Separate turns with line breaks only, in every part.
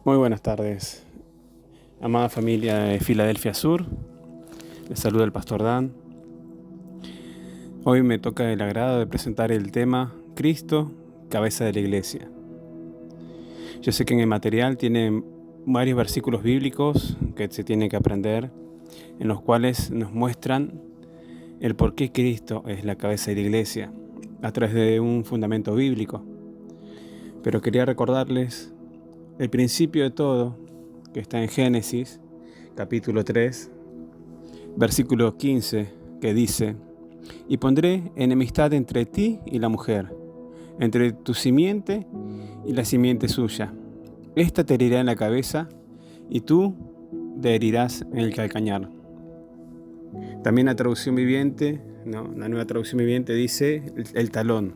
Muy buenas tardes, amada familia de Filadelfia Sur. Les saluda el pastor Dan. Hoy me toca el agrado de presentar el tema Cristo, cabeza de la iglesia. Yo sé que en el material tiene varios versículos bíblicos que se tiene que aprender, en los cuales nos muestran el por qué Cristo es la cabeza de la iglesia, a través de un fundamento bíblico. Pero quería recordarles el principio de todo, que está en Génesis, capítulo 3, versículo 15, que dice: y pondré enemistad entre ti y la mujer, entre tu simiente y la simiente suya. Esta te herirá en la cabeza, y tú le herirás en el calcañar. También la traducción viviente, la nueva traducción viviente dice el talón.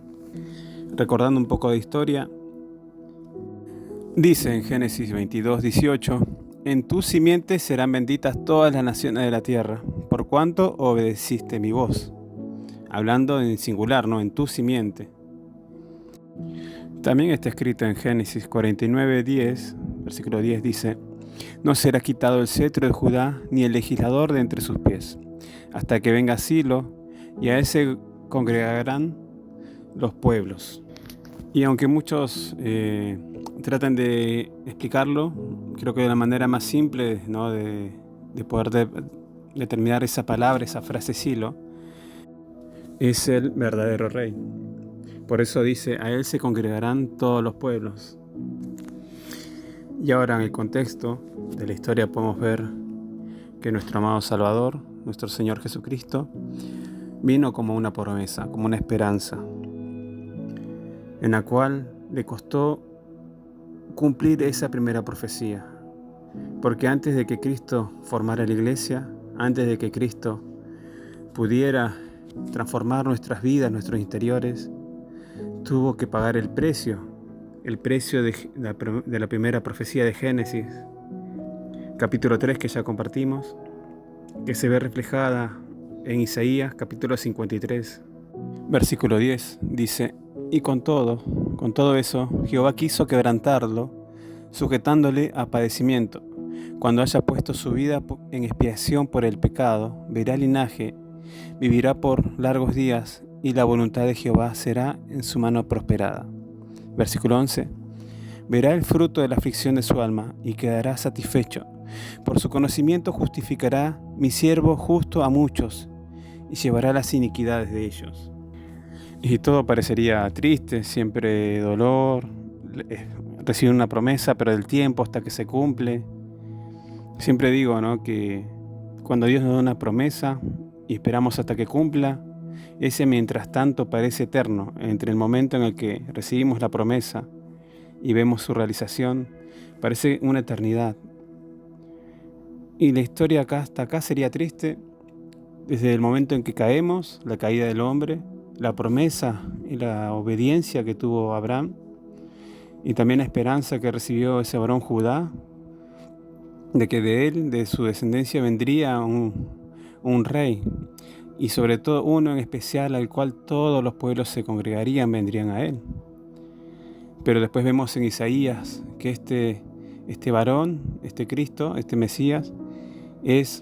Recordando un poco de historia, dice en Génesis 22:18: en tu simiente serán benditas todas las naciones de la tierra, por cuanto obedeciste mi voz. Hablando en singular, en tu simiente. También está escrito en Génesis 49:10, versículo 10, dice: no será quitado el cetro de Judá, ni el legislador de entre sus pies, hasta que venga Silo, y a él se congregarán los pueblos. Y aunque muchos tratan de explicarlo, creo que de la manera más simple, de poder determinar esa palabra, esa frase Silo, es el verdadero rey. Por eso dice: a él se congregarán todos los pueblos. Y ahora, en el contexto de la historia, podemos ver que nuestro amado Salvador, nuestro Señor Jesucristo, vino como una promesa, como una esperanza, en la cual le costó cumplir esa primera profecía. Porque antes de que Cristo formara la iglesia, antes de que Cristo pudiera transformar nuestras vidas, nuestros interiores, tuvo que pagar el precio de la primera profecía de Génesis, capítulo 3, que ya compartimos, que se ve reflejada en Isaías, capítulo 53, versículo 10, dice: y con todo eso, Jehová quiso quebrantarlo, sujetándole a padecimiento. Cuando haya puesto su vida en expiación por el pecado, verá linaje, vivirá por largos días, y la voluntad de Jehová será en su mano prosperada. Versículo 11. Verá el fruto de la aflicción de su alma, y quedará satisfecho. Por su conocimiento justificará mi siervo justo a muchos, y llevará las iniquidades de ellos. Y todo parecería triste, siempre dolor, recibir una promesa, pero el tiempo hasta que se cumple. Siempre digo, que cuando Dios nos da una promesa y esperamos hasta que cumpla, ese mientras tanto parece eterno, entre el momento en el que recibimos la promesa y vemos su realización, parece una eternidad. Y la historia hasta acá sería triste desde el momento en que caemos, la caída del hombre, la promesa y la obediencia que tuvo Abraham, y también la esperanza que recibió ese varón Judá, de que de él, de su descendencia, vendría un rey, y sobre todo uno en especial al cual todos los pueblos se congregarían, vendrían a él. Pero después vemos en Isaías que este varón, este Cristo, este Mesías, es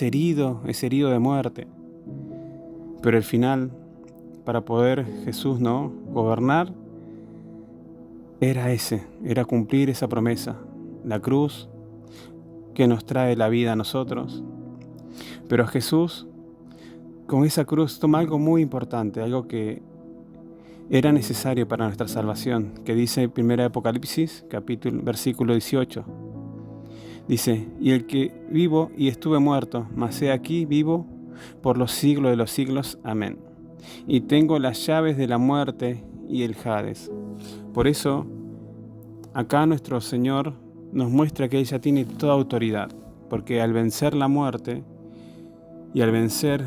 herido de muerte. Pero el final, para poder Jesús gobernar, era cumplir esa promesa, la cruz que nos trae la vida a nosotros. Pero Jesús, con esa cruz, toma algo muy importante, algo que era necesario para nuestra salvación, que dice 1 Apocalipsis, versículo 18. Dice: y el que vivo y estuve muerto, mas he aquí vivo por los siglos de los siglos. Amén. Y tengo las llaves de la muerte y el Hades. Por eso, acá nuestro Señor nos muestra que ella tiene toda autoridad, porque al vencer la muerte y al vencer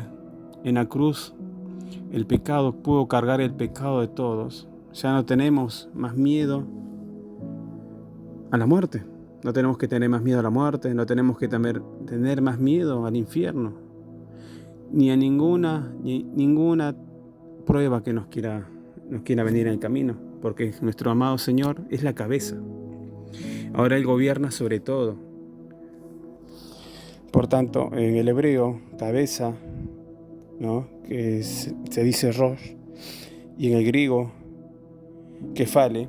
en la cruz el pecado, pudo cargar el pecado de todos. Ya no tenemos más miedo a la muerte. No tenemos que tener más miedo a la muerte, no tenemos que tener más miedo al infierno, ni a ninguna prueba que nos quiera venir en el camino, porque nuestro amado Señor es la cabeza. Ahora Él gobierna sobre todo. Por tanto, en el hebreo, cabeza, ¿no?, que se dice rosh, y en el griego, kefale,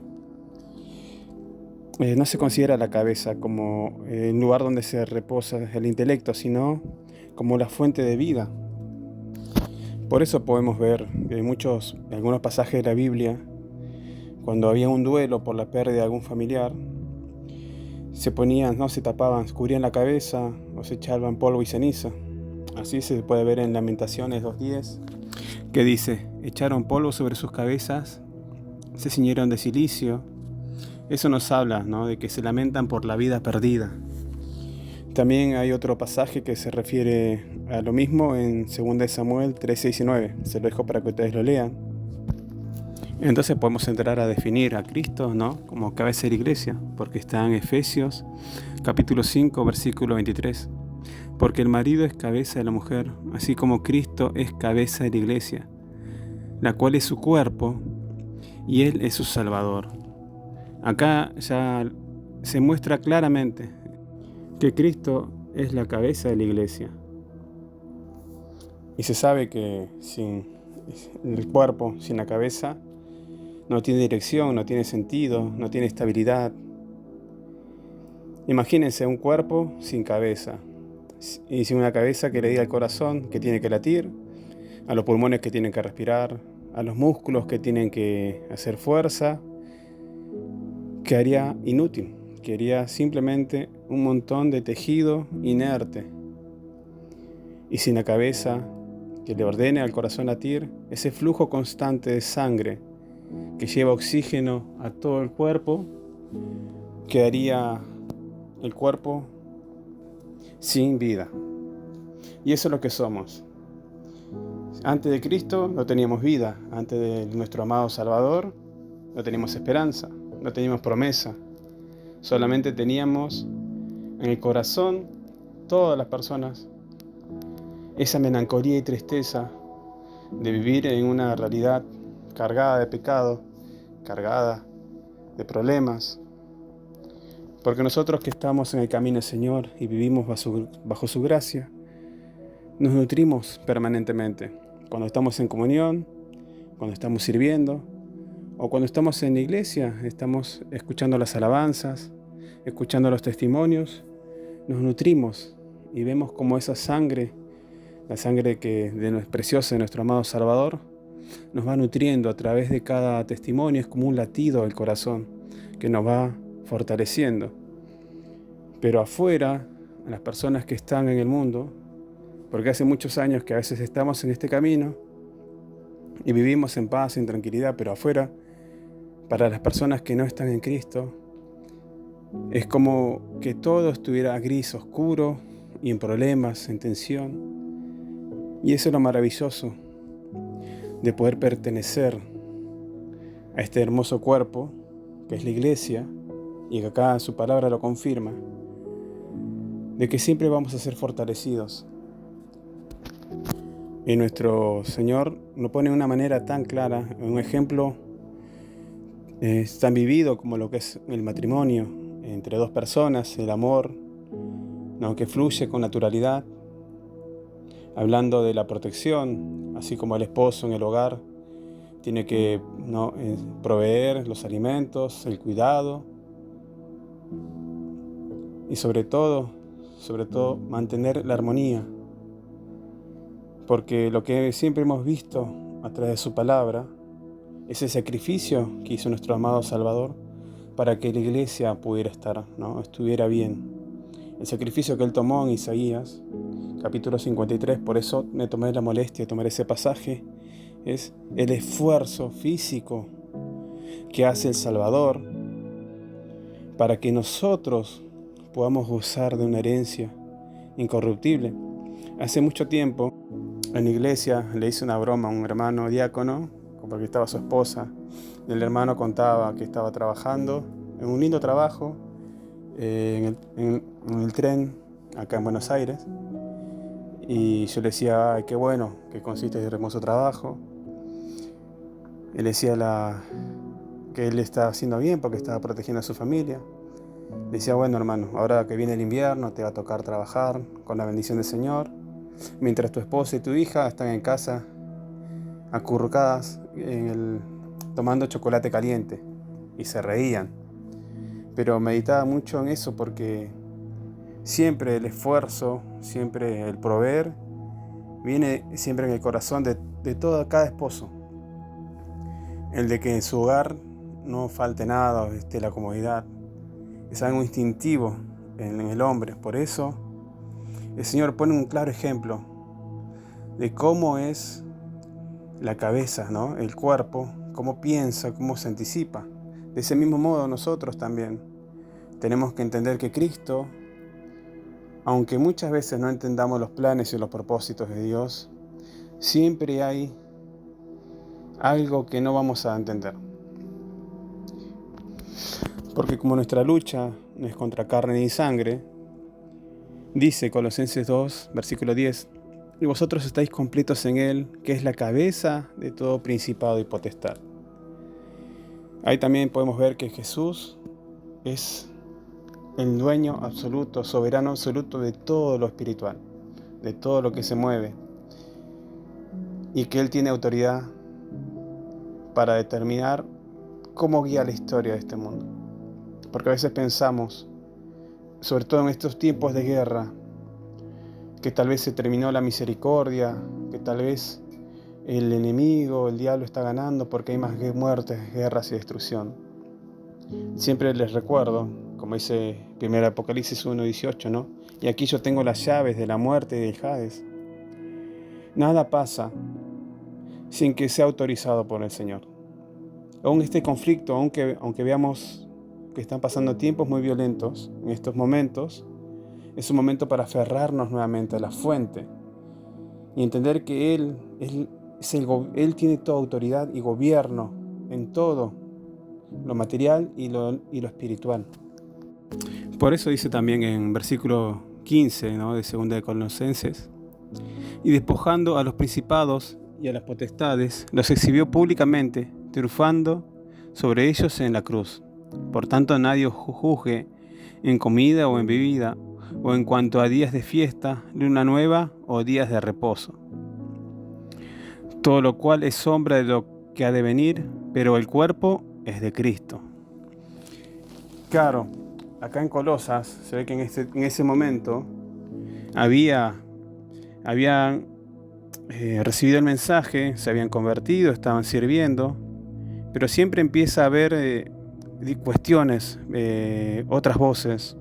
no se considera la cabeza como el lugar donde se reposa el intelecto, sino como la fuente de vida. Por eso podemos ver en algunos pasajes de la Biblia, cuando había un duelo por la pérdida de algún familiar, se ponían, ¿no?, se tapaban, cubrían la cabeza o se echaban polvo y ceniza. Así se puede ver en Lamentaciones 2:10, que dice: echaron polvo sobre sus cabezas, se ciñeron de cilicio. Eso nos habla, ¿no?, de que se lamentan por la vida perdida. También hay otro pasaje que se refiere a lo mismo en 2 Samuel 3, 6 y 9. Se lo dejo para que ustedes lo lean. Entonces podemos entrar a definir a Cristo, ¿no?, como cabeza de la iglesia, porque está en Efesios capítulo 5, versículo 23. Porque el marido es cabeza de la mujer, así como Cristo es cabeza de la iglesia, la cual es su cuerpo, y Él es su Salvador. Acá ya se muestra claramente que Cristo es la cabeza de la iglesia. Y se sabe que sin el cuerpo, sin la cabeza, no tiene dirección, no tiene sentido, no tiene estabilidad. Imagínense un cuerpo sin cabeza, y sin una cabeza que le diga al corazón que tiene que latir, a los pulmones que tienen que respirar, a los músculos que tienen que hacer fuerza. Quedaría inútil, quedaría simplemente un montón de tejido inerte. Y sin la cabeza que le ordene al corazón latir, ese flujo constante de sangre que lleva oxígeno a todo el cuerpo, quedaría el cuerpo sin vida. Y eso es lo que somos. Antes de Cristo no teníamos vida, antes de nuestro amado Salvador no teníamos esperanza, no teníamos promesa, solamente teníamos en el corazón, todas las personas, esa melancolía y tristeza de vivir en una realidad cargada de pecado, cargada de problemas. Porque nosotros que estamos en el camino del Señor y vivimos bajo su gracia, nos nutrimos permanentemente. Cuando estamos en comunión, cuando estamos sirviendo, o cuando estamos en la iglesia, estamos escuchando las alabanzas, escuchando los testimonios, nos nutrimos y vemos como esa sangre, la sangre preciosa de nuestro amado Salvador, nos va nutriendo a través de cada testimonio. Es como un latido del corazón que nos va fortaleciendo. Pero afuera, a las personas que están en el mundo, porque hace muchos años que a veces estamos en este camino y vivimos en paz, en tranquilidad, pero afuera, para las personas que no están en Cristo, es como que todo estuviera gris, oscuro y en problemas, en tensión. Y eso es lo maravilloso de poder pertenecer a este hermoso cuerpo que es la iglesia, y que acá su palabra lo confirma, de que siempre vamos a ser fortalecidos. Y nuestro Señor nos pone de una manera tan clara, un ejemplo tan vivido como lo que es el matrimonio entre dos personas, el amor, ¿no?, que fluye con naturalidad, hablando de la protección, así como el esposo en el hogar tiene que, ¿no?, proveer los alimentos, el cuidado y sobre todo mantener la armonía. Porque lo que siempre hemos visto a través de su palabra es el sacrificio que hizo nuestro amado Salvador para que la iglesia pudiera estar, ¿no?, estuviera bien. El sacrificio que Él tomó en Isaías, capítulo 53, por eso me tomé la molestia de tomar ese pasaje, es el esfuerzo físico que hace el Salvador para que nosotros podamos gozar de una herencia incorruptible. Hace mucho tiempo, en la iglesia le hice una broma a un hermano diácono, porque estaba su esposa. El hermano contaba que estaba trabajando en un lindo trabajo en el tren acá en Buenos Aires, y yo le decía: ay, qué bueno que consiste ese hermoso trabajo. Él decía que él estaba haciendo bien porque estaba protegiendo a su familia, Decía, bueno hermano, ahora que viene el invierno te va a tocar trabajar con la bendición del Señor, mientras tu esposa y tu hija están en casa acurrucadas tomando chocolate caliente. Y se reían. Pero meditaba mucho en eso porque siempre el esfuerzo, siempre el proveer, viene siempre en el corazón de cada esposo. El de que en su hogar no falte nada o esté la comodidad. Es algo instintivo en el hombre. Por eso el Señor pone un claro ejemplo de cómo es la cabeza, ¿no? El cuerpo, cómo piensa, cómo se anticipa. De ese mismo modo nosotros también tenemos que entender que Cristo, aunque muchas veces no entendamos los planes y los propósitos de Dios, siempre hay algo que no vamos a entender. Porque como nuestra lucha no es contra carne ni sangre, dice Colosenses 2, versículo 10, y vosotros estáis completos en Él, que es la cabeza de todo principado y potestad. Ahí también podemos ver que Jesús es el dueño absoluto, soberano absoluto de todo lo espiritual, de todo lo que se mueve, y que Él tiene autoridad para determinar cómo guía la historia de este mundo. Porque a veces pensamos, sobre todo en estos tiempos de guerra, que tal vez se terminó la misericordia, que tal vez el enemigo, el diablo está ganando porque hay más muertes, guerras y destrucción. Siempre les recuerdo, como dice 1 Apocalipsis 1:18, ¿no? Y aquí yo tengo las llaves de la muerte y del Hades. Nada pasa sin que sea autorizado por el Señor. Aún este conflicto, aunque veamos que están pasando tiempos muy violentos en estos momentos, es un momento para aferrarnos nuevamente a la fuente y entender que Él tiene toda autoridad y gobierno en todo, lo material y lo espiritual. Por eso dice también en versículo 15, ¿no?, de 2 de Colosenses, y despojando a los principados y a las potestades, los exhibió públicamente, triunfando sobre ellos en la cruz. Por tanto, nadie os juzgue en comida o en bebida, o en cuanto a días de fiesta, luna nueva o días de reposo. Todo lo cual es sombra de lo que ha de venir, pero el cuerpo es de Cristo. Claro, acá en Colosas se ve que en ese momento habían recibido el mensaje, se habían convertido, estaban sirviendo, pero siempre empieza a haber cuestiones, otras voces.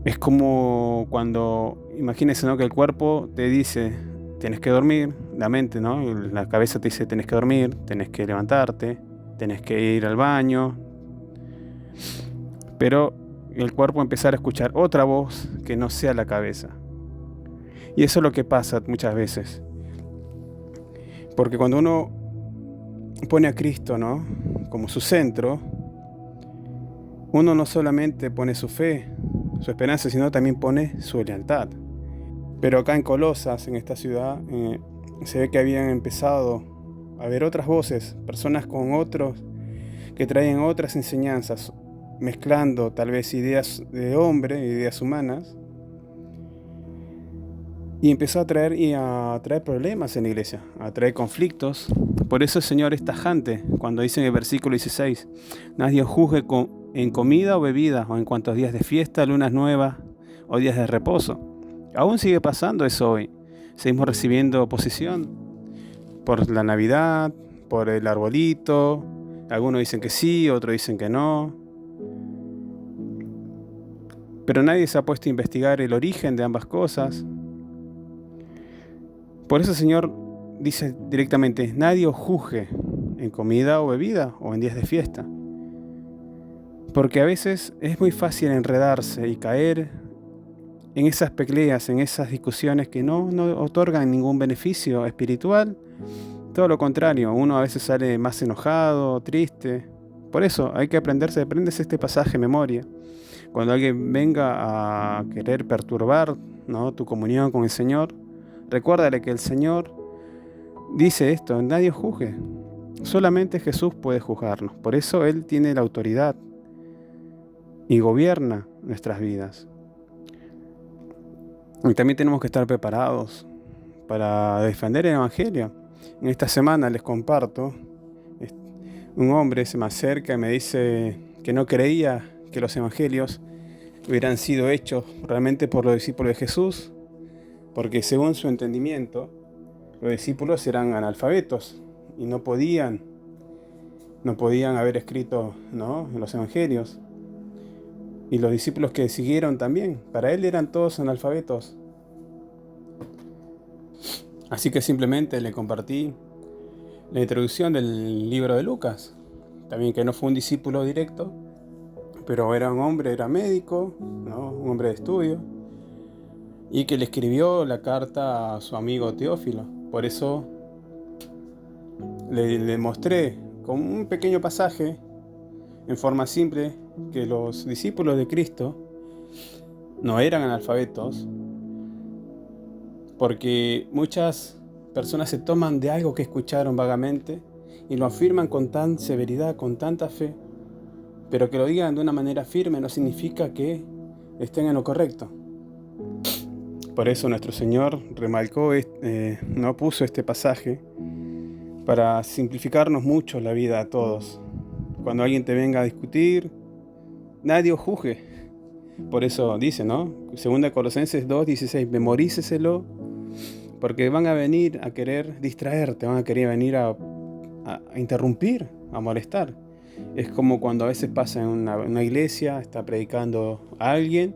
Es como cuando, imagínense, ¿no?, que el cuerpo te dice, tienes que dormir, la mente, ¿no?, la cabeza te dice, tienes que dormir, tienes que levantarte, tienes que ir al baño, pero el cuerpo empezar a escuchar otra voz que no sea la cabeza. Y eso es lo que pasa muchas veces. Porque cuando uno pone a Cristo, ¿no?, como su centro, uno no solamente pone su fe, su esperanza, sino también pone su lealtad. Pero acá en Colosas, en esta ciudad, se ve que habían empezado a haber otras voces, personas con otros que traían otras enseñanzas, mezclando tal vez ideas de hombre, ideas humanas, y empezó a traer problemas en la iglesia, a traer conflictos. Por eso el Señor es tajante cuando dice en el versículo 16, nadie os juzgue en comida o bebida, o en cuantos días de fiesta, lunas nuevas o días de reposo. Aún sigue pasando eso hoy. Seguimos recibiendo oposición por la Navidad, por el arbolito. Algunos dicen que sí, otros dicen que no. Pero nadie se ha puesto a investigar el origen de ambas cosas. Por eso el Señor dice directamente, nadie os juzgue en comida o bebida o en días de fiesta. Porque a veces es muy fácil enredarse y caer en esas peleas, en esas discusiones que no otorgan ningún beneficio espiritual. Todo lo contrario, uno a veces sale más enojado, triste. Por eso hay que aprenderse este pasaje de memoria. Cuando alguien venga a querer perturbar, ¿no?, tu comunión con el Señor, recuérdale que el Señor dice esto, nadie os juzgue. Solamente Jesús puede juzgarnos. Por eso Él tiene la autoridad y gobierna nuestras vidas. Y también tenemos que estar preparados para defender el Evangelio. En esta semana les comparto, un hombre se me acerca y me dice que no creía que los evangelios hubieran sido hechos realmente por los discípulos de Jesús, porque según su entendimiento, los discípulos eran analfabetos y no podían haber escrito, ¿no?, los evangelios. Y los discípulos que siguieron también, para él eran todos analfabetos. Así que simplemente le compartí la introducción del libro de Lucas, también que no fue un discípulo directo, pero era un hombre, era médico, ¿no?, un hombre de estudio, y que le escribió la carta a su amigo Teófilo. Por eso le mostré con un pequeño pasaje, en forma simple, que los discípulos de Cristo no eran analfabetos, porque muchas personas se toman de algo que escucharon vagamente y lo afirman con tan severidad, con tanta fe, pero que lo digan de una manera firme no significa que estén en lo correcto. Por eso nuestro Señor remarcó, no puso este pasaje para simplificarnos mucho la vida a todos. Cuando alguien te venga a discutir, nadie os juzgue. Por eso dice, ¿no?, 2 Colosenses 2:16, memoríceselo, porque van a venir a querer distraerte, van a querer venir a interrumpir, a molestar. Es como cuando a veces pasa en una iglesia, está predicando a alguien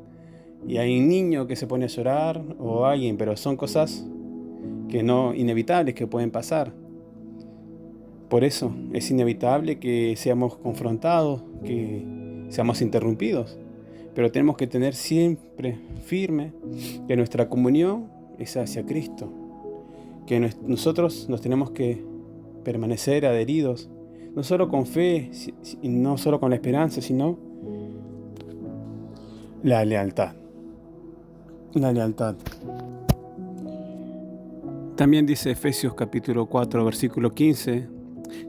y hay un niño que se pone a llorar o alguien, pero son cosas que no inevitables, que pueden pasar. Por eso es inevitable que seamos confrontados, que seamos interrumpidos, pero tenemos que tener siempre firme que nuestra comunión es hacia Cristo, que nosotros nos tenemos que permanecer adheridos, no solo con fe, y no solo con la esperanza, sino la lealtad. La lealtad. También dice Efesios capítulo 4, versículo 15,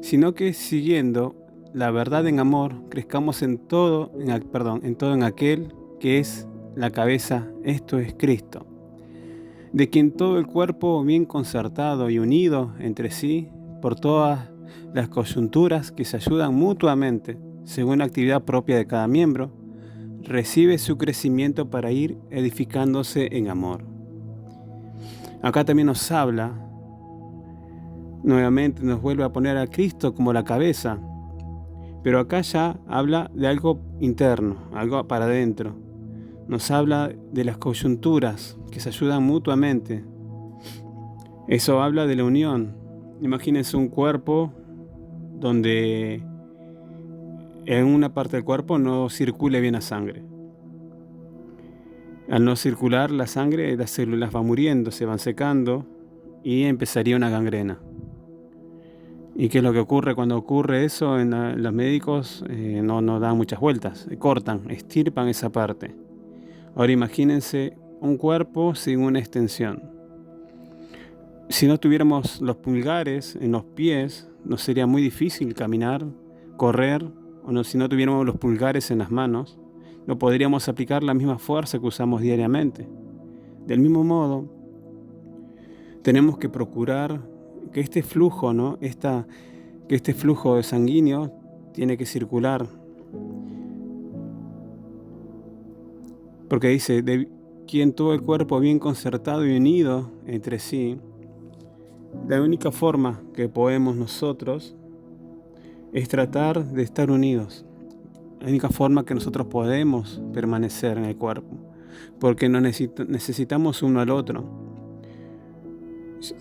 sino que siguiendo la verdad en amor, crezcamos en todo en aquel que es la cabeza, esto es Cristo, de quien todo el cuerpo, bien concertado y unido entre sí por todas las coyunturas que se ayudan mutuamente según la actividad propia de cada miembro, recibe su crecimiento para ir edificándose en amor. Acá también nos habla, nuevamente nos vuelve a poner a Cristo como la cabeza, pero acá ya habla de algo interno, algo para adentro. Nos habla de las coyunturas que se ayudan mutuamente. Eso habla de la unión. Imagínense un cuerpo donde en una parte del cuerpo no circule bien la sangre. Al no circular la sangre, las células van muriendo, se van secando y empezaría una gangrena. ¿Y qué es lo que ocurre cuando ocurre eso? Los médicos no dan muchas vueltas, cortan, estirpan esa parte. Ahora imagínense un cuerpo sin una extensión. Si no tuviéramos los pulgares en los pies, nos sería muy difícil caminar, correr, si no tuviéramos los pulgares en las manos, no podríamos aplicar la misma fuerza que usamos diariamente. Del mismo modo, tenemos que procurar que este flujo, que este flujo sanguíneo tiene que circular. Porque dice, de quien todo el cuerpo bien concertado y unido entre sí, la única forma que podemos nosotros es tratar de estar unidos. La única forma que nosotros podemos permanecer en el cuerpo, porque nos necesitamos uno al otro.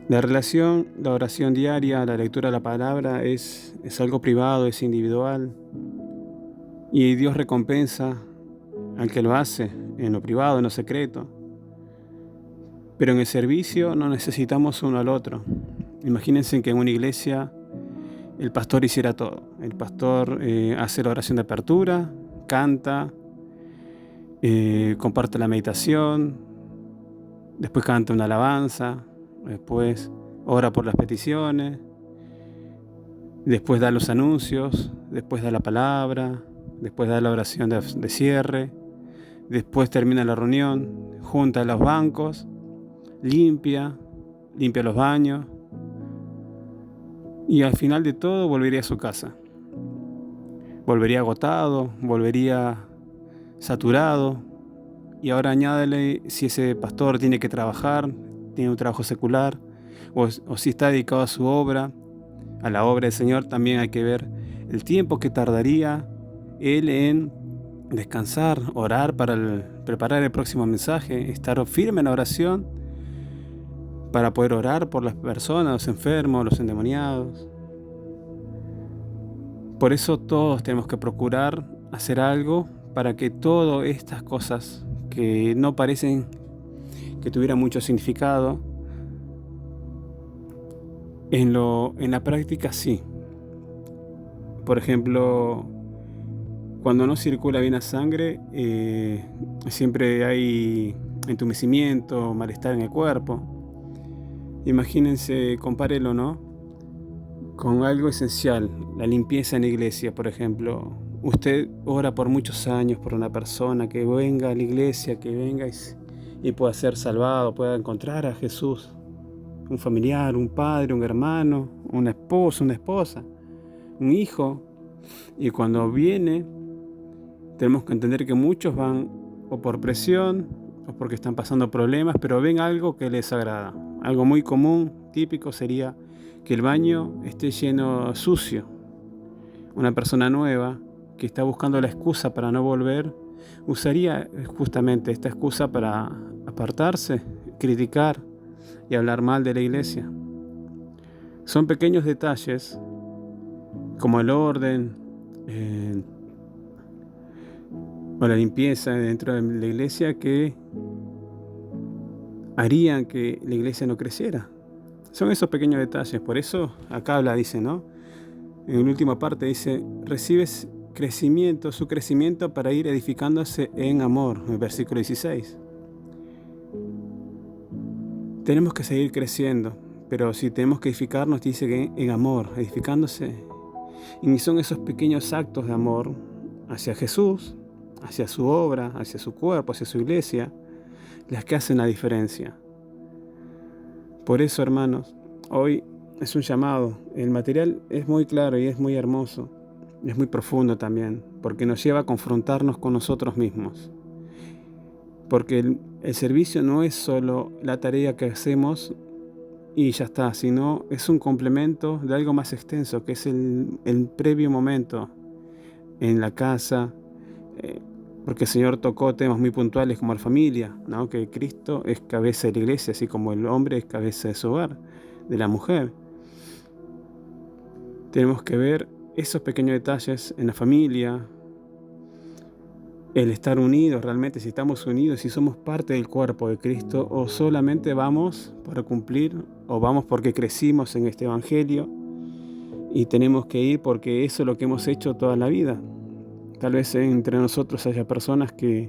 La relación, la oración diaria, la lectura de la palabra es algo privado, es individual, y Dios recompensa al que lo hace en lo privado, en lo secreto. Pero en el servicio no necesitamos uno al otro. Imagínense que en una iglesia el pastor hiciera todo. El pastor hace la oración de apertura, canta, comparte la meditación, después canta una alabanza, después ora por las peticiones, después da los anuncios, después da la palabra, después da la oración de cierre, después termina la reunión, junta los bancos, limpia los baños y al final de todo volvería a su casa. Volvería agotado, volvería saturado, y ahora añádele si ese pastor tiene que trabajar, tiene un trabajo secular, o si está dedicado a su obra, a la obra del Señor. También hay que ver el tiempo que tardaría él en descansar, orar para preparar el próximo mensaje, estar firme en la oración para poder orar por las personas, los enfermos, los endemoniados. Por eso todos tenemos que procurar hacer algo para que todas estas cosas que no parecen que tuvieran mucho significado, en la práctica sí. Por ejemplo, cuando no circula bien la sangre, siempre hay entumecimiento, malestar en el cuerpo. Imagínense, compárelo, ¿no?, con algo esencial, la limpieza en la iglesia, por ejemplo. Usted ora por muchos años por una persona que venga a la iglesia, que venga y pueda ser salvado, pueda encontrar a Jesús, un familiar, un padre, un hermano, un esposo, una esposa, un hijo. Y cuando viene, tenemos que entender que muchos van o por presión o porque están pasando problemas, pero ven algo que les agrada. Algo muy común, típico, sería que el baño esté lleno, sucio. Una persona nueva que está buscando la excusa para no volver, usaría justamente esta excusa para apartarse, criticar y hablar mal de la iglesia. Son pequeños detalles, como el orden o la limpieza dentro de la iglesia, que harían que la iglesia no creciera. Son esos pequeños detalles. Por eso acá dice, ¿no?, en la última parte dice: recibes su crecimiento para ir edificándose en amor, en el versículo 16. Tenemos que seguir creciendo, pero si tenemos que edificarnos, dice que en amor, edificándose. Y son esos pequeños actos de amor hacia Jesús, hacia su obra, hacia su cuerpo, hacia su iglesia, las que hacen la diferencia. Por eso, hermanos, hoy es un llamado. El material es muy claro y es muy hermoso, es muy profundo también, porque nos lleva a confrontarnos con nosotros mismos. Porque el servicio no es solo la tarea que hacemos y ya está, sino es un complemento de algo más extenso, que es el previo momento en la casa, porque el Señor tocó temas muy puntuales como la familia, ¿no?, que Cristo es cabeza de la iglesia, así como el hombre es cabeza de su hogar, de la mujer. Tenemos que ver esos pequeños detalles en la familia, el estar unidos realmente, si estamos unidos, si somos parte del cuerpo de Cristo, o solamente vamos para cumplir, o vamos porque crecimos en este evangelio y tenemos que ir porque eso es lo que hemos hecho toda la vida. Tal vez entre nosotros haya personas que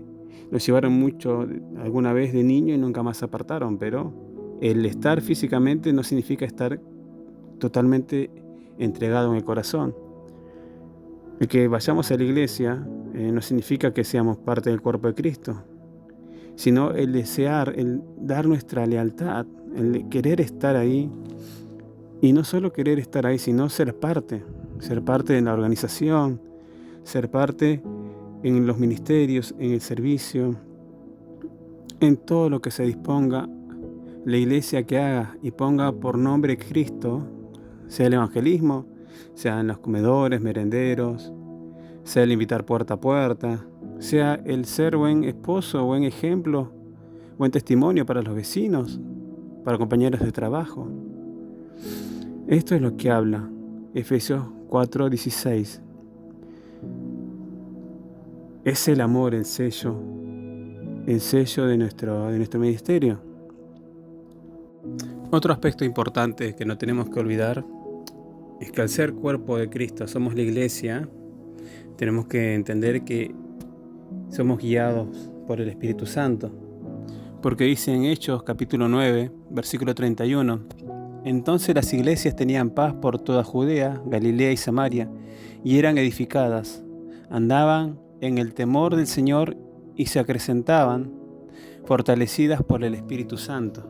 nos llevaron mucho alguna vez de niño y nunca más se apartaron, pero el estar físicamente no significa estar totalmente entregado en el corazón. El que vayamos a la iglesia no significa que seamos parte del cuerpo de Cristo, sino el desear, el dar nuestra lealtad, el querer estar ahí, y no solo querer estar ahí, sino ser parte de la organización, ser parte en los ministerios, en el servicio, en todo lo que se disponga la iglesia que haga y ponga por nombre Cristo, sea el evangelismo, sean los comedores, merenderos, sea el invitar puerta a puerta, sea el ser buen esposo, buen ejemplo, buen testimonio para los vecinos, para compañeros de trabajo. Esto es lo que habla Efesios 4:16. Es el amor el sello de nuestro ministerio. Otro aspecto importante que no tenemos que olvidar es que al ser cuerpo de Cristo, somos la iglesia, tenemos que entender que somos guiados por el Espíritu Santo. Porque dice en Hechos capítulo 9, versículo 31, entonces las iglesias tenían paz por toda Judea, Galilea y Samaria, y eran edificadas, andaban en el temor del Señor y se acrecentaban, fortalecidas por el Espíritu Santo.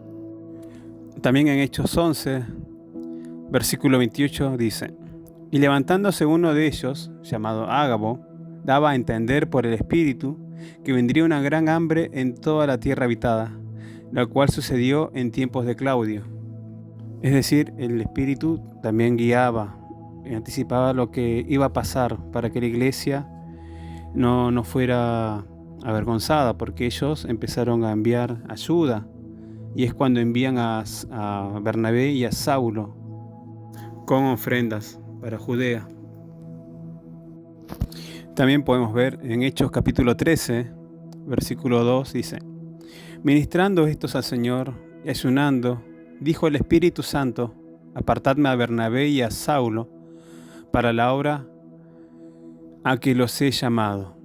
También en Hechos 11, versículo 28 dice: y levantándose uno de ellos, llamado Ágabo, daba a entender por el Espíritu que vendría una gran hambre en toda la tierra habitada, la cual sucedió en tiempos de Claudio. Es decir, el Espíritu también guiaba y anticipaba lo que iba a pasar para que la iglesia no fuera avergonzada, porque ellos empezaron a enviar ayuda, y es cuando envían a Bernabé y a Saulo con ofrendas para Judea. También podemos ver en Hechos capítulo 13, versículo 2, dice: ministrando estos al Señor y ayunando, dijo el Espíritu Santo: apartadme a Bernabé y a Saulo para la obra a que los he llamado.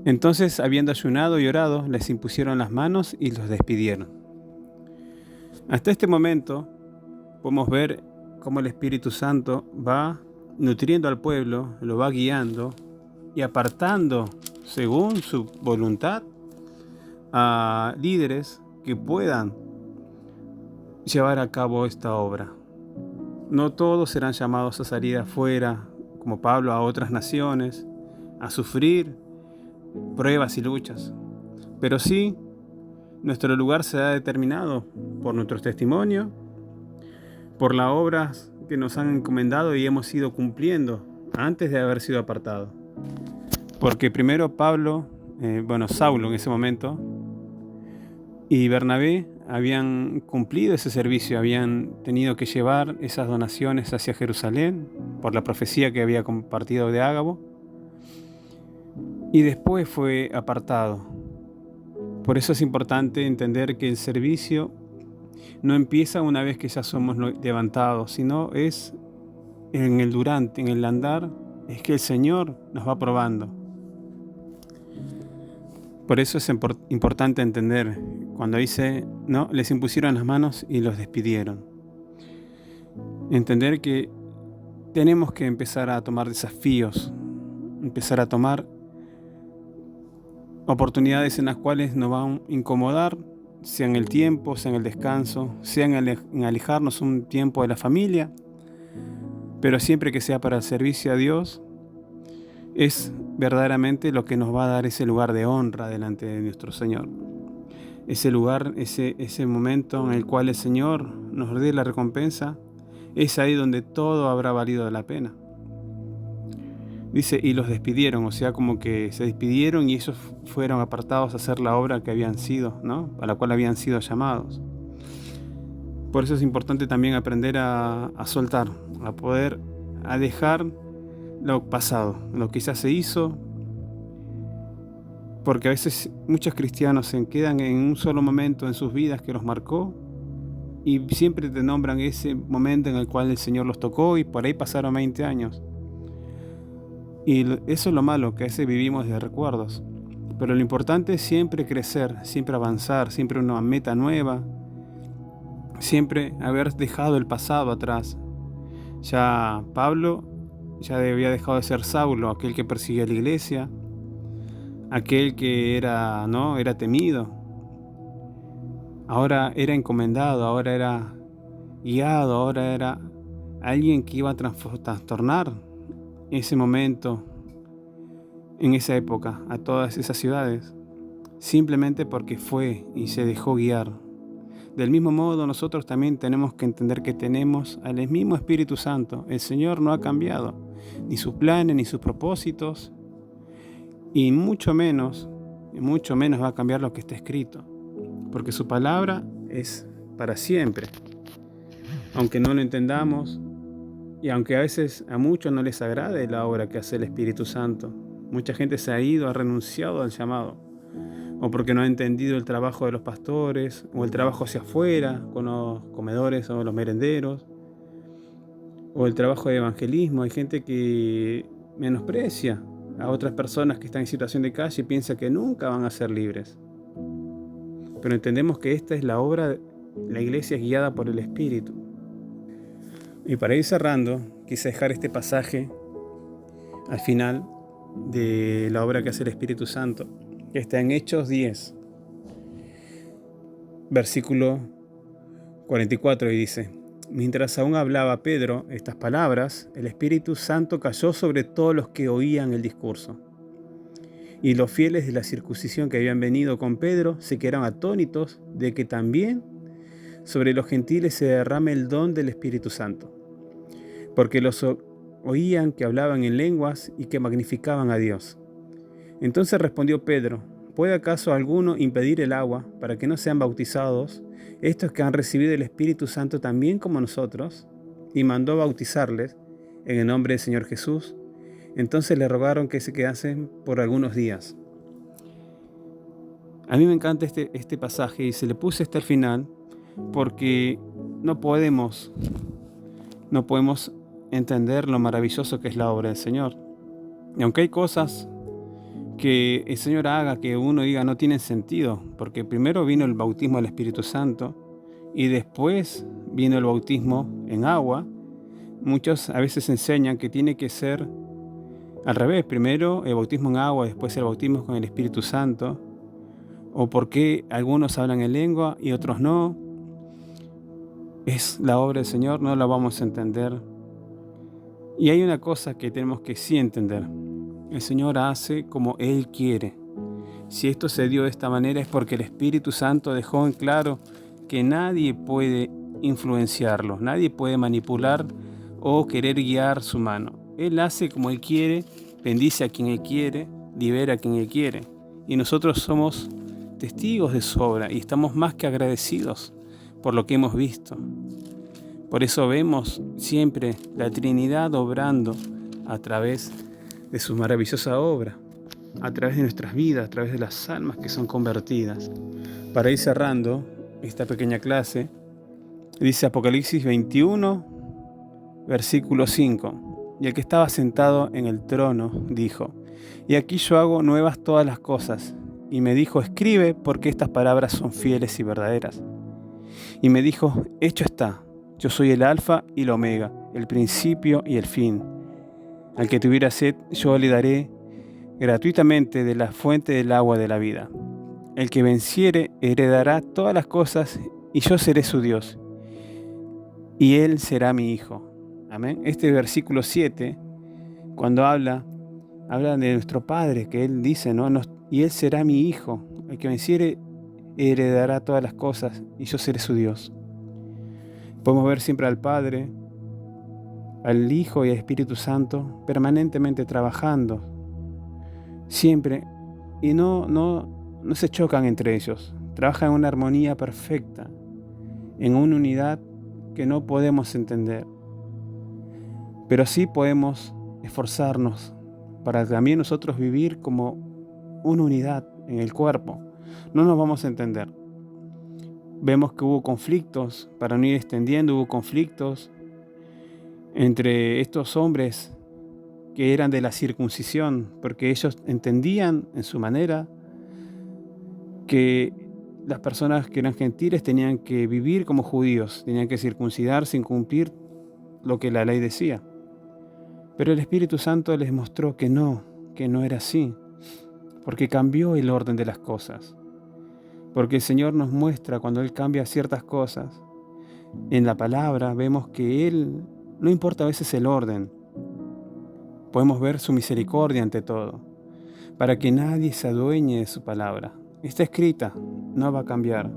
Entonces, habiendo ayunado y orado, les impusieron las manos y los despidieron. Hasta este momento podemos ver cómo el Espíritu Santo va nutriendo al pueblo, lo va guiando y apartando, según su voluntad, a líderes que puedan llevar a cabo esta obra. No todos serán llamados a salir afuera, como Pablo, a otras naciones, a sufrir pruebas y luchas, pero sí nuestro lugar será determinado por nuestro testimonio, por las obras que nos han encomendado y hemos ido cumpliendo antes de haber sido apartados. Porque primero Saulo en ese momento y Bernabé habían cumplido ese servicio, habían tenido que llevar esas donaciones hacia Jerusalén por la profecía que había compartido de Ágabo, y después fue apartado. Por eso es importante entender que el servicio no empieza una vez que ya somos levantados, sino es en el durante, en el andar, es que el Señor nos va probando. Por eso es importante entender cuando dice, no, les impusieron las manos y los despidieron. Entender que tenemos que empezar a tomar desafíos, empezar a tomar oportunidades en las cuales nos van a incomodar, sea en el tiempo, sea en el descanso, sea en alejarnos un tiempo de la familia, pero siempre que sea para el servicio a Dios, es verdaderamente lo que nos va a dar ese lugar de honra delante de nuestro Señor. Ese lugar, ese momento en el cual el Señor nos dé la recompensa, es ahí donde todo habrá valido la pena. Dice, y los despidieron, o sea, como que se despidieron y ellos fueron apartados a hacer la obra que habían sido, ¿no? A la cual habían sido llamados. Por eso es importante también aprender a soltar, a dejar lo pasado, lo que ya se hizo, porque a veces muchos cristianos se quedan en un solo momento en sus vidas que los marcó y siempre te nombran ese momento en el cual el Señor los tocó y por ahí pasaron 20 años. Y eso es lo malo, que a veces vivimos de recuerdos. Pero lo importante es siempre crecer, siempre avanzar, siempre una meta nueva, siempre haber dejado el pasado atrás. Ya Pablo ya había dejado de ser Saulo, aquel que perseguía a la iglesia, aquel que era temido. Ahora era encomendado, ahora era guiado, ahora era alguien que iba a trastornar ese momento, en esa época, a todas esas ciudades, simplemente porque fue y se dejó guiar. Del mismo modo, nosotros también tenemos que entender que tenemos al mismo Espíritu Santo. El Señor no ha cambiado, ni sus planes, ni sus propósitos, y mucho menos va a cambiar lo que está escrito, porque su palabra es para siempre. Aunque no lo entendamos, y aunque a veces a muchos no les agrade la obra que hace el Espíritu Santo, mucha gente se ha ido, ha renunciado al llamado, o porque no ha entendido el trabajo de los pastores, o el trabajo hacia afuera, con los comedores o los merenderos, o el trabajo de evangelismo. Hay gente que menosprecia a otras personas que están en situación de calle y piensa que nunca van a ser libres. Pero entendemos que esta es la obra, la iglesia es guiada por el Espíritu. Y para ir cerrando, quise dejar este pasaje al final de la obra que hace el Espíritu Santo, que está en Hechos 10, versículo 44, y dice: mientras aún hablaba Pedro estas palabras, el Espíritu Santo cayó sobre todos los que oían el discurso. Y los fieles de la circuncisión que habían venido con Pedro se quedaron atónitos de que también sobre los gentiles se derrame el don del Espíritu Santo, porque los oían que hablaban en lenguas y que magnificaban a Dios. Entonces respondió Pedro: ¿puede acaso alguno impedir el agua para que no sean bautizados estos que han recibido el Espíritu Santo también como nosotros? Y mandó bautizarles en el nombre del Señor Jesús. Entonces le rogaron que se quedasen por algunos días. A mí me encanta este pasaje y se le puse hasta el final porque no podemos entender lo maravilloso que es la obra del Señor. Y aunque hay cosas que el Señor haga que uno diga no tienen sentido, porque primero vino el bautismo del Espíritu Santo y después vino el bautismo en agua, muchos a veces enseñan que tiene que ser al revés, primero el bautismo en agua, después el bautismo con el Espíritu Santo, o por qué algunos hablan en lengua y otros no. Es la obra del Señor, no la vamos a entender. Y hay una cosa que tenemos que sí entender: el Señor hace como Él quiere. Si esto se dio de esta manera es porque el Espíritu Santo dejó en claro que nadie puede influenciarlo, nadie puede manipular o querer guiar su mano. Él hace como Él quiere, bendice a quien Él quiere, libera a quien Él quiere. Y nosotros somos testigos de su obra y estamos más que agradecidos por lo que hemos visto. Por eso vemos siempre la Trinidad obrando a través de su maravillosa obra, a través de nuestras vidas, a través de las almas que son convertidas. Para ir cerrando esta pequeña clase, dice Apocalipsis 21, versículo 5. Y el que estaba sentado en el trono dijo: y aquí yo hago nuevas todas las cosas. Y me dijo: escribe, porque estas palabras son fieles y verdaderas. Y me dijo: hecho está, yo soy el Alfa y el Omega, el principio y el fin. Al que tuviera sed, yo le daré gratuitamente de la fuente del agua de la vida. El que venciere heredará todas las cosas, y yo seré su Dios, y él será mi hijo. Amén. Este versículo 7, cuando habla de nuestro Padre, que Él dice, ¿no? Y Él será mi hijo. El que venciere heredará todas las cosas, y yo seré su Dios. Podemos ver siempre al Padre, al Hijo y al Espíritu Santo permanentemente trabajando, siempre, y no se chocan entre ellos. Trabajan en una armonía perfecta, en una unidad que no podemos entender. Pero sí podemos esforzarnos para también nosotros vivir como una unidad en el cuerpo. No nos vamos a entender. Vemos que hubo conflictos, para no ir extendiendo, hubo conflictos entre estos hombres que eran de la circuncisión, porque ellos entendían en su manera que las personas que eran gentiles tenían que vivir como judíos, tenían que circuncidar sin cumplir lo que la ley decía. Pero el Espíritu Santo les mostró que no era así, porque cambió el orden de las cosas. Porque el Señor nos muestra cuando Él cambia ciertas cosas. En la palabra vemos que Él, no importa a veces el orden, podemos ver su misericordia ante todo, para que nadie se adueñe de su palabra. Está escrita, no va a cambiar.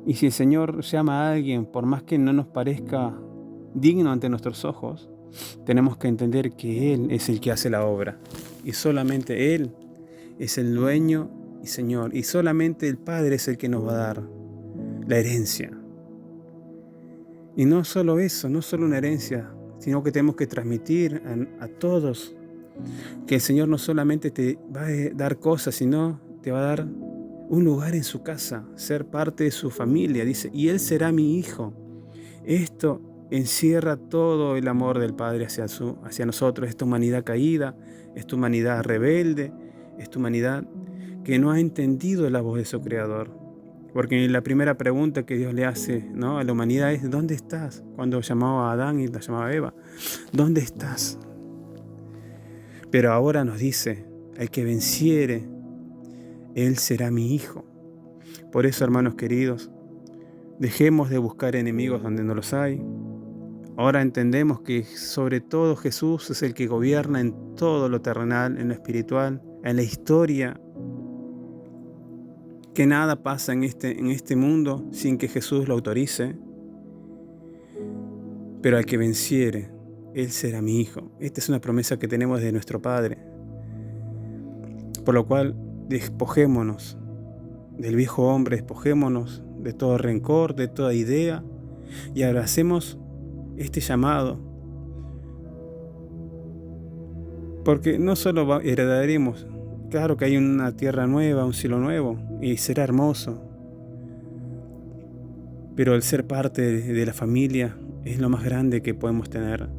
Y si el Señor llama a alguien, por más que no nos parezca digno ante nuestros ojos, tenemos que entender que Él es el que hace la obra y solamente Él es el dueño y Señor, y solamente el Padre es el que nos va a dar la herencia. Y no solo eso, no solo una herencia, sino que tenemos que transmitir a todos que el Señor no solamente te va a dar cosas, sino te va a dar un lugar en su casa, ser parte de su familia. Dice: y Él será mi hijo. Esto encierra todo el amor del Padre hacia nosotros, esta humanidad caída, esta humanidad rebelde, esta humanidad que no ha entendido la voz de su Creador. Porque la primera pregunta que Dios le hace, ¿no?, a la humanidad es: ¿dónde estás? Cuando llamaba a Adán y la llamaba a Eva, ¿dónde estás? Pero ahora nos dice, al que venciere, él será mi hijo. Por eso, hermanos queridos, dejemos de buscar enemigos donde no los hay. Ahora entendemos que sobre todo Jesús es el que gobierna en todo lo terrenal, en lo espiritual, en la historia. Que nada pasa en este mundo sin que Jesús lo autorice. Pero al que venciere, él será mi hijo. Esta es una promesa que tenemos de nuestro Padre. Por lo cual, despojémonos del viejo hombre, despojémonos de todo rencor, de toda idea, y abracemos este llamado. Porque no solo heredaremos, claro que hay una tierra nueva, un cielo nuevo, y será hermoso. Pero el ser parte de la familia es lo más grande que podemos tener.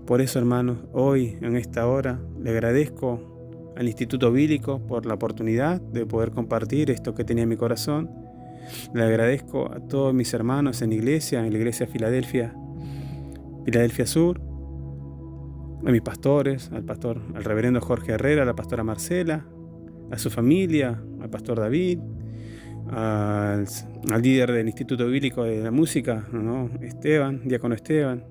Por eso, hermanos, hoy, en esta hora, le agradezco al Instituto Bíblico por la oportunidad de poder compartir esto que tenía en mi corazón. Le agradezco a todos mis hermanos en la iglesia Filadelfia Sur, a mis pastores, al reverendo Jorge Herrera, a la pastora Marcela, a su familia, al pastor David, al líder del Instituto Bíblico de la Música, ¿no? Diácono Esteban,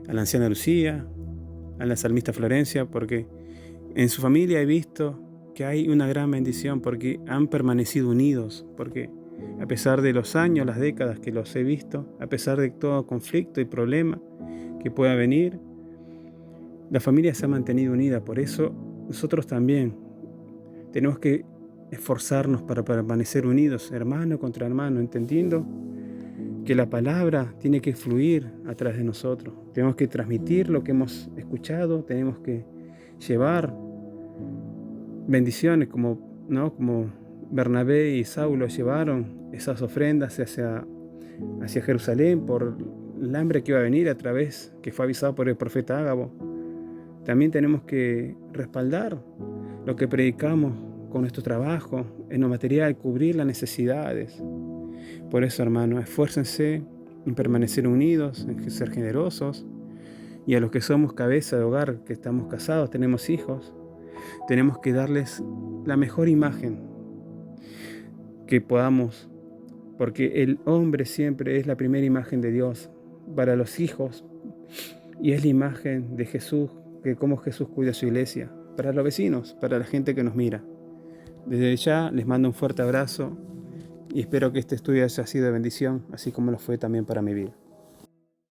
a la anciana Lucía, a la salmista Florencia, porque en su familia he visto que hay una gran bendición, porque han permanecido unidos, porque a pesar de los años, las décadas que los he visto, a pesar de todo conflicto y problema que pueda venir, la familia se ha mantenido unida. Por eso nosotros también tenemos que esforzarnos para permanecer unidos, hermano contra hermano, entendiendo que la palabra tiene que fluir a través de nosotros. Tenemos que transmitir lo que hemos escuchado, tenemos que llevar bendiciones como Bernabé y Saulo llevaron esas ofrendas hacia Jerusalén por el hambre que iba a venir a través, que fue avisado por el profeta Ágabo. También tenemos que respaldar lo que predicamos con nuestro trabajo, en lo material, cubrir las necesidades. Por eso, hermanos, esfuércense en permanecer unidos, en ser generosos. Y a los que somos cabeza de hogar, que estamos casados, tenemos hijos, tenemos que darles la mejor imagen que podamos, porque el hombre siempre es la primera imagen de Dios para los hijos y es la imagen de Jesús, que cómo Jesús cuida a su iglesia, para los vecinos, para la gente que nos mira. Desde ya les mando un fuerte abrazo y espero que este estudio haya sido de bendición, así como lo fue también para mi vida.